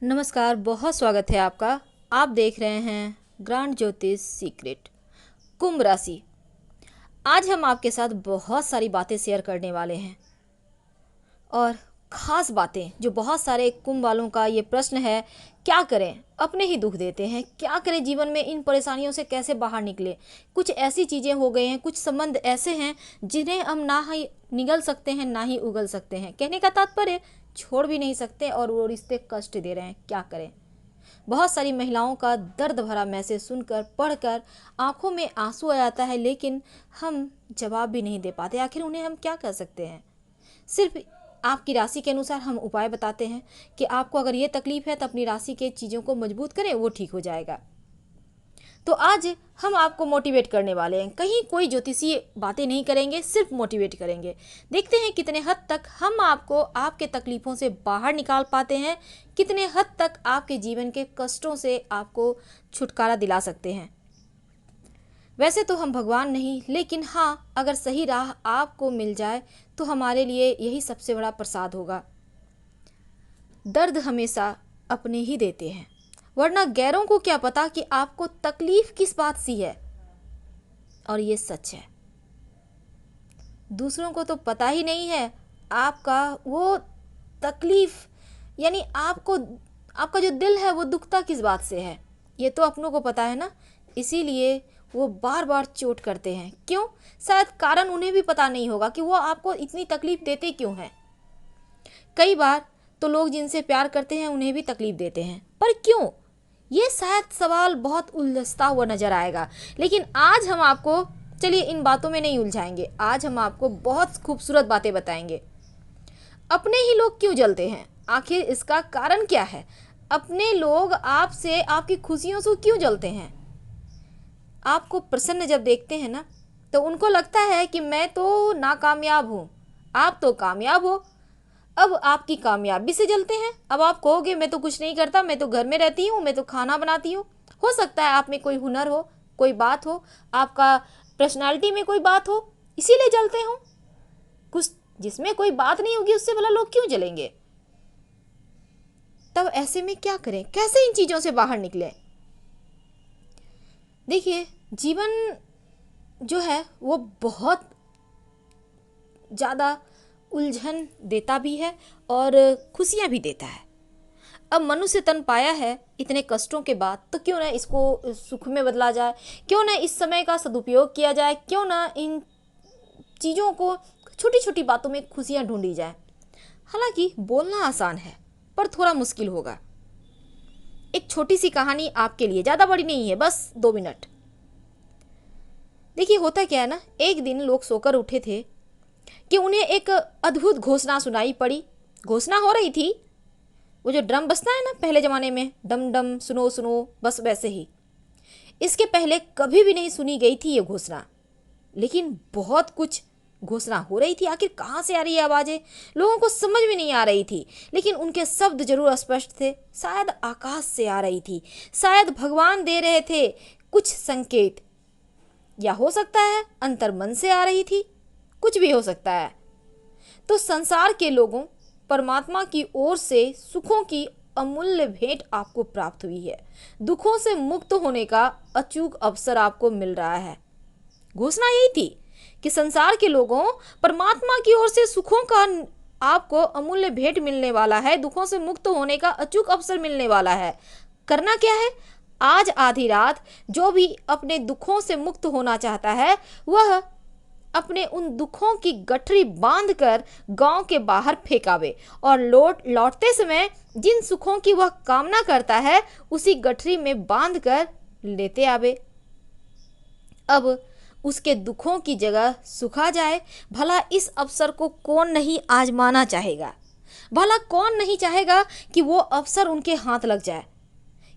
नमस्कार, बहुत स्वागत है आपका। आप देख रहे हैं ग्रांड ज्योतिष सीक्रेट। कुंभ राशि। आज हम आपके साथ बहुत सारी बातें शेयर करने वाले हैं और ख़ास बातें जो बहुत सारे कुंभ वालों का ये प्रश्न है, क्या करें? अपने ही दुख देते हैं, क्या करें जीवन में, इन परेशानियों से कैसे बाहर निकले। कुछ ऐसी चीज़ें हो गई हैं, कुछ संबंध ऐसे हैं जिन्हें हम ना ही निगल सकते हैं ना ही उगल सकते हैं। कहने का तात्पर्य छोड़ भी नहीं सकते और वो रिश्ते कष्ट दे रहे हैं, क्या करें। बहुत सारी महिलाओं का दर्द भरा मैसेज सुनकर पढ़कर आंखों में आंसू आ जाता है, लेकिन हम जवाब भी नहीं दे पाते। आखिर उन्हें हम क्या कर सकते हैं। सिर्फ आपकी राशि के अनुसार हम उपाय बताते हैं कि आपको अगर ये तकलीफ है तो अपनी राशि के चीज़ों को मजबूत करें, वो ठीक हो जाएगा। तो आज हम आपको मोटिवेट करने वाले हैं, कहीं कोई ज्योतिषीय बातें नहीं करेंगे, सिर्फ मोटिवेट करेंगे। देखते हैं कितने हद तक हम आपको आपके तकलीफ़ों से बाहर निकाल पाते हैं, कितने हद तक आपके जीवन के कष्टों से आपको छुटकारा दिला सकते हैं। वैसे तो हम भगवान नहीं, लेकिन हाँ, अगर सही राह आपको मिल जाए तो हमारे लिए यही सबसे बड़ा प्रसाद होगा। दर्द हमेशा अपने ही देते हैं, वरना गैरों को क्या पता कि आपको तकलीफ किस बात सी है। और ये सच है, दूसरों को तो पता ही नहीं है आपका वो तकलीफ, यानी आपको, आपका जो दिल है वो दुखता किस बात से है, ये तो अपनों को पता है ना। इसीलिए वो बार बार चोट करते हैं। क्यों? शायद कारण उन्हें भी पता नहीं होगा कि वो आपको इतनी तकलीफ देते क्यों हैं। कई बार तो लोग जिनसे प्यार करते हैं उन्हें भी तकलीफ देते हैं, पर क्यों? ये शायद सवाल बहुत उलझता हुआ नजर आएगा, लेकिन आज हम आपको, चलिए इन बातों में नहीं उलझाएंगे, आज हम आपको बहुत खूबसूरत बातें बताएंगे। अपने ही लोग क्यों जलते हैं, आखिर इसका कारण क्या है? अपने लोग आपसे, आपकी खुशियों से क्यों जलते हैं? आपको प्रसन्न जब देखते हैं ना, तो उनको लगता है कि मैं तो नाकामयाब हूँ, आप तो कामयाब हो। अब आपकी कामयाबी से जलते हैं। अब आप कहोगे मैं तो कुछ नहीं करता, मैं तो घर में रहती हूँ, मैं तो खाना बनाती हूँ। हो सकता है आप में कोई हुनर हो, कोई बात हो, आपका पर्सनालिटी में कोई बात हो, इसीलिए जलते हो। कुछ जिसमें कोई बात नहीं होगी उससे भला लोग क्यों जलेंगे? तब ऐसे में क्या करें, कैसे इन चीज़ों से बाहर निकलें? देखिए, जीवन जो है वो बहुत ज़्यादा उलझन देता भी है और खुशियाँ भी देता है। अब मनुष्य तन पाया है इतने कष्टों के बाद, तो क्यों ना इसको सुख में बदला जाए, क्यों ना इस समय का सदुपयोग किया जाए, क्यों ना इन चीज़ों को, छोटी छोटी बातों में खुशियाँ ढूंढी जाए। हालांकि बोलना आसान है पर थोड़ा मुश्किल होगा। एक छोटी सी कहानी आपके लिए, ज़्यादा बड़ी नहीं है, बस 2 मिनट। देखिए होता क्या है ना, एक दिन लोग सोकर उठे थे कि उन्हें एक अद्भुत घोषणा सुनाई पड़ी। घोषणा हो रही थी, वो जो ड्रम बजता है ना पहले ज़माने में, डम डम सुनो सुनो, बस वैसे ही। इसके पहले कभी भी नहीं सुनी गई थी ये घोषणा, लेकिन बहुत कुछ घोषणा हो रही थी। आखिर कहाँ से आ रही है आवाज़ें, लोगों को समझ में नहीं आ रही थी, लेकिन उनके शब्द जरूर स्पष्ट थे। शायद आकाश से आ रही थी, शायद भगवान दे रहे थे कुछ संकेत, या हो सकता है अंतर मन से आ रही थी, कुछ भी हो सकता है। तो संसार के लोगों, परमात्मा की ओर से सुखों की अमूल्य भेंट आपको प्राप्त हुई है। दुखों से मुक्त होने का अचूक अवसर आपको मिल रहा है। घोषणा यही थी कि संसार के लोगों, परमात्मा की ओर से सुखों का आपको अमूल्य भेंट मिलने वाला है, दुखों से मुक्त होने का अचूक अवसर मिलने वाला है। करना क्या है? आज आधी रात जो भी अपने दुखों से मुक्त होना चाहता है, वह अपने उन दुखों की गठरी बांधकर गांव के बाहर फेंकावे और लौटते समय जिन सुखों की वह कामना करता है उसी गठरी में बांधकर लेते आवे। अब उसके दुखों की जगह सुखा जाए। भला इस अवसर को कौन नहीं आजमाना चाहेगा? भला कौन नहीं चाहेगा कि वो अवसर उनके हाथ लग जाए?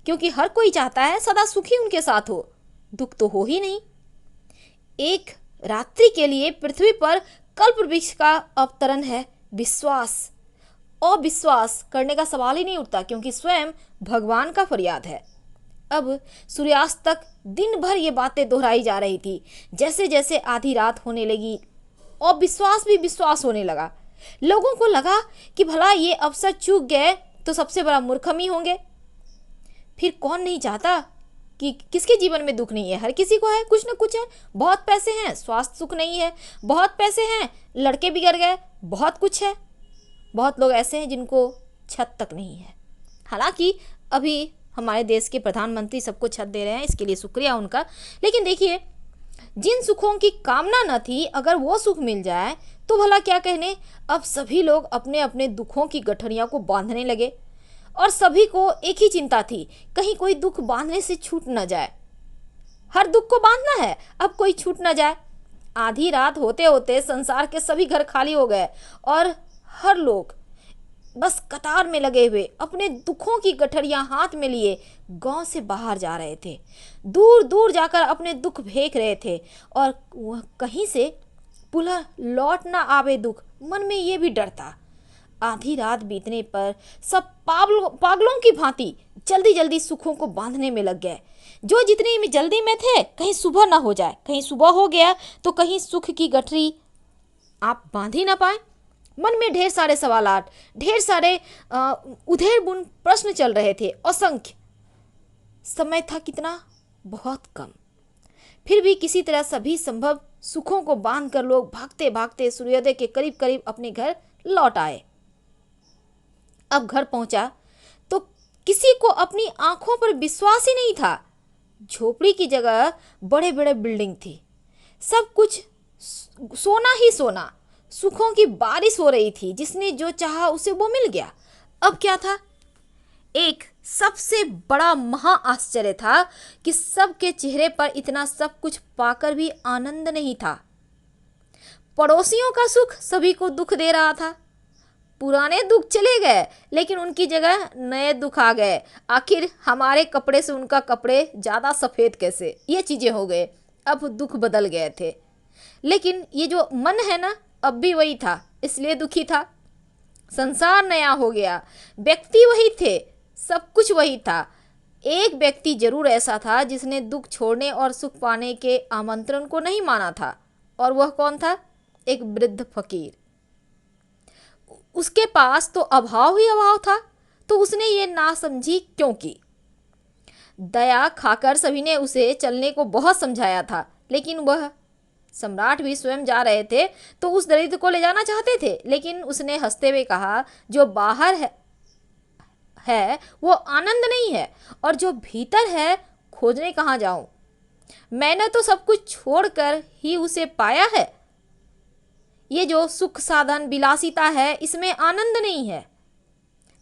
क्योंकि हर कोई चाहता है सदा सुखी उनके साथ हो, दुख तो हो ही नहीं। एक रात्रि के लिए पृथ्वी पर कल्प वृक्ष का अवतरण है विश्वास। अविश्वास करने का सवाल ही नहीं उठता, क्योंकि स्वयं भगवान का फरियाद है। अब सूर्यास्त तक दिन भर ये बातें दोहराई जा रही थी। जैसे जैसे आधी रात होने लगी, अविश्वास भी विश्वास होने लगा। लोगों को लगा कि भला ये अवसर चूक गए तो सबसे बड़ा मूर्ख हम ही होंगे। फिर कौन नहीं चाहता कि किसके जीवन में दुख नहीं है? हर किसी को है, कुछ ना कुछ है। बहुत पैसे हैं, स्वास्थ्य सुख नहीं है। बहुत पैसे हैं, लड़के बिगड़ गए। बहुत कुछ है। बहुत लोग ऐसे हैं जिनको छत तक नहीं है। हालांकि अभी हमारे देश के प्रधानमंत्री सबको छत दे रहे हैं, इसके लिए शुक्रिया उनका। लेकिन देखिए, जिन सुखों की कामना न थी, अगर वो सुख मिल जाए तो भला क्या कहने। अब सभी लोग अपने अपने दुखों की गठरियां को बांधने लगे और सभी को एक ही चिंता थी, कहीं कोई दुख बांधने से छूट न जाए। हर दुख को बांधना है, अब कोई छूट न जाए। आधी रात होते होते संसार के सभी घर खाली हो गए और हर लोग बस कतार में लगे हुए अपने दुखों की गठरियां हाथ में लिए गांव से बाहर जा रहे थे। दूर दूर जाकर अपने दुख फेंक रहे थे और वह कहीं से पुनः लौट ना आवे दुख, मन में ये भी डर था। आधी रात बीतने पर सब पागलों की भांति जल्दी जल्दी सुखों को बांधने में लग गए। जो जितनी में जल्दी में थे, कहीं सुबह ना हो जाए, कहीं सुबह हो गया तो कहीं सुख की गठरी आप बांध ही ना पाए। मन में ढेर सारे सवालात, ढेर सारे उधेड़ बुन प्रश्न चल रहे थे, असंख्य। समय था कितना, बहुत कम। फिर भी किसी तरह सभी संभव सुखों को बांधकर लोग भागते भागते सूर्योदय के करीब करीब अपने घर लौट आए। अब घर पहुंचा तो किसी को अपनी आंखों पर विश्वास ही नहीं था। झोपड़ी की जगह बड़े बड़े बिल्डिंग थी, सब कुछ सोना ही सोना। सुखों की बारिश हो रही थी, जिसने जो चाहा उसे वो मिल गया। अब क्या था? एक सबसे बड़ा महा आश्चर्य था कि सबके चेहरे पर इतना सब कुछ पाकर भी आनंद नहीं था। पड़ोसियों का सुख सभी को दुख दे रहा था। पुराने दुख चले गए, लेकिन उनकी जगह नए दुख आ गए। आखिर हमारे कपड़े से उनका कपड़े ज़्यादा सफ़ेद कैसे, ये चीज़ें हो गए। अब दुख बदल गए थे, लेकिन ये जो मन है ना, अब भी वही था, इसलिए दुखी था। संसार नया हो गया, व्यक्ति वही थे, सब कुछ वही था। एक व्यक्ति जरूर ऐसा था जिसने दुख छोड़ने और सुख पाने के आमंत्रण को नहीं माना था, और वह कौन था? एक वृद्ध फकीर। उसके पास तो अभाव ही अभाव था, तो उसने ये ना समझी क्यों की? दया खाकर सभी ने उसे चलने को बहुत समझाया था, लेकिन वह सम्राट भी स्वयं जा रहे थे तो उस दरिद्र को ले जाना चाहते थे, लेकिन उसने हंसते हुए कहा, जो बाहर है वो आनंद नहीं है, और जो भीतर है खोजने कहाँ जाऊं? मैंने तो सब कुछ छोड़कर ही उसे पाया है। ये जो सुख साधन विलासिता है, इसमें आनंद नहीं है।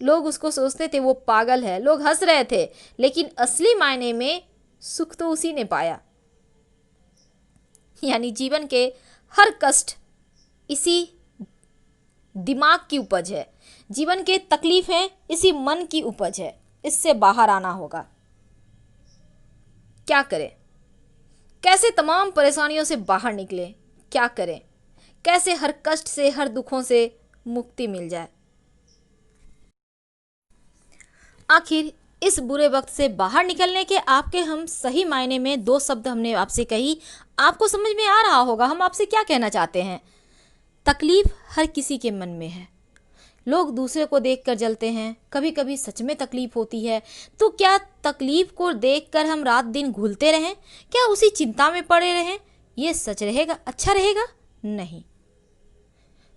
लोग उसको सोचते थे वो पागल है, लोग हंस रहे थे, लेकिन असली मायने में सुख तो उसी ने पाया। यानी जीवन के हर कष्ट इसी दिमाग की उपज है, जीवन के तकलीफें इसी मन की उपज है। इससे बाहर आना होगा। क्या करें? कैसे तमाम परेशानियों से बाहर निकले? क्या करें? कैसे हर कष्ट से, हर दुखों से मुक्ति मिल जाए? आखिर इस बुरे वक्त से बाहर निकलने के आपके हम सही मायने में दो शब्द हमने आपसे कही, आपको समझ में आ रहा होगा हम आपसे क्या कहना चाहते हैं। तकलीफ हर किसी के मन में है। लोग दूसरे को देखकर जलते हैं, कभी कभी सच में तकलीफ होती है। तो क्या तकलीफ को देखकर हम रात दिन घुलते रहें? क्या उसी चिंता में पड़े रहें? ये सच रहेगा? अच्छा रहेगा? नहीं।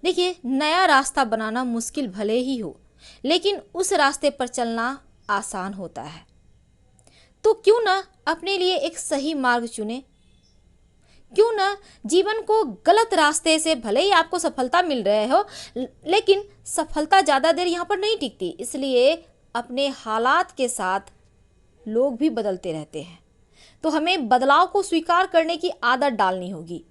देखिए, नया रास्ता बनाना मुश्किल भले ही हो, लेकिन उस रास्ते पर चलना आसान होता है। तो क्यों ना अपने लिए एक सही मार्ग चुने? क्यों ना जीवन को गलत रास्ते से, भले ही आपको सफलता मिल रहे हो, लेकिन सफलता ज़्यादा देर यहाँ पर नहीं टिकती, इसलिए अपने हालात के साथ लोग भी बदलते रहते हैं। तो हमें बदलाव को स्वीकार करने की आदत डालनी होगी।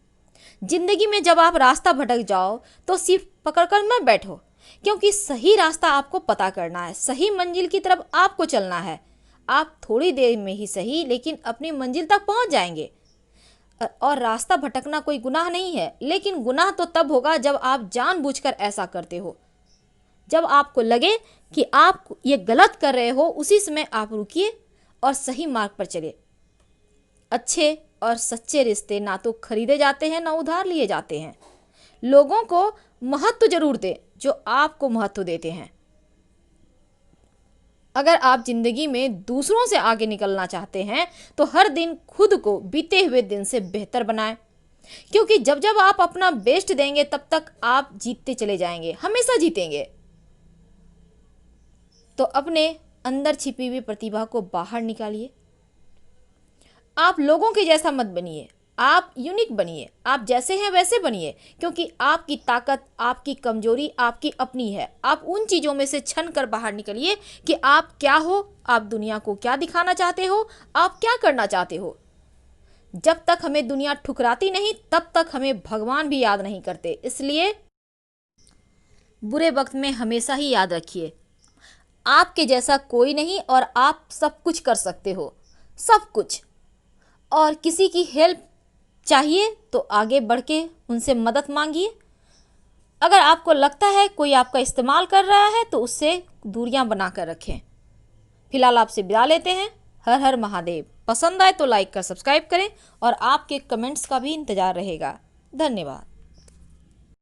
जिंदगी में जब आप रास्ता भटक जाओ तो सिर्फ पकड़कर मत बैठो, क्योंकि सही रास्ता आपको पता करना है, सही मंजिल की तरफ आपको चलना है। आप थोड़ी देर में ही सही, लेकिन अपनी मंजिल तक पहुंच जाएंगे। और रास्ता भटकना कोई गुनाह नहीं है, लेकिन गुनाह तो तब होगा जब आप जानबूझकर ऐसा करते हो। जब आपको लगे कि आप ये गलत कर रहे हो, उसी समय आप रुकिए और सही मार्ग पर चलिए। अच्छे और सच्चे रिश्ते ना तो खरीदे जाते हैं, ना उधार लिए जाते हैं। लोगों को महत्व जरूर दे जो आपको महत्व देते हैं। अगर आप जिंदगी में दूसरों से आगे निकलना चाहते हैं तो हर दिन खुद को बीते हुए दिन से बेहतर बनाएं, क्योंकि जब जब आप अपना बेस्ट देंगे तब तक आप जीतते चले जाएंगे, हमेशा जीतेंगे। तो अपने अंदर छिपी हुई प्रतिभा को बाहर निकालिए। आप लोगों के जैसा मत बनिए, आप यूनिक बनिए, आप जैसे हैं वैसे बनिए, क्योंकि आपकी ताकत, आपकी कमजोरी आपकी अपनी है। आप उन चीज़ों में से छन कर बाहर निकलिए कि आप क्या हो, आप दुनिया को क्या दिखाना चाहते हो, आप क्या करना चाहते हो। जब तक हमें दुनिया ठुकराती नहीं तब तक हमें भगवान भी याद नहीं करते। इसलिए बुरे वक्त में हमेशा ही याद रखिए, आपके जैसा कोई नहीं और आप सब कुछ कर सकते हो, सब कुछ। और किसी की हेल्प चाहिए तो आगे बढ़ के उनसे मदद मांगिए। अगर आपको लगता है कोई आपका इस्तेमाल कर रहा है तो उससे दूरियां बना कर रखें। फिलहाल आपसे विदा लेते हैं। हर हर महादेव। पसंद आए तो लाइक कर सब्सक्राइब करें और आपके कमेंट्स का भी इंतज़ार रहेगा। धन्यवाद।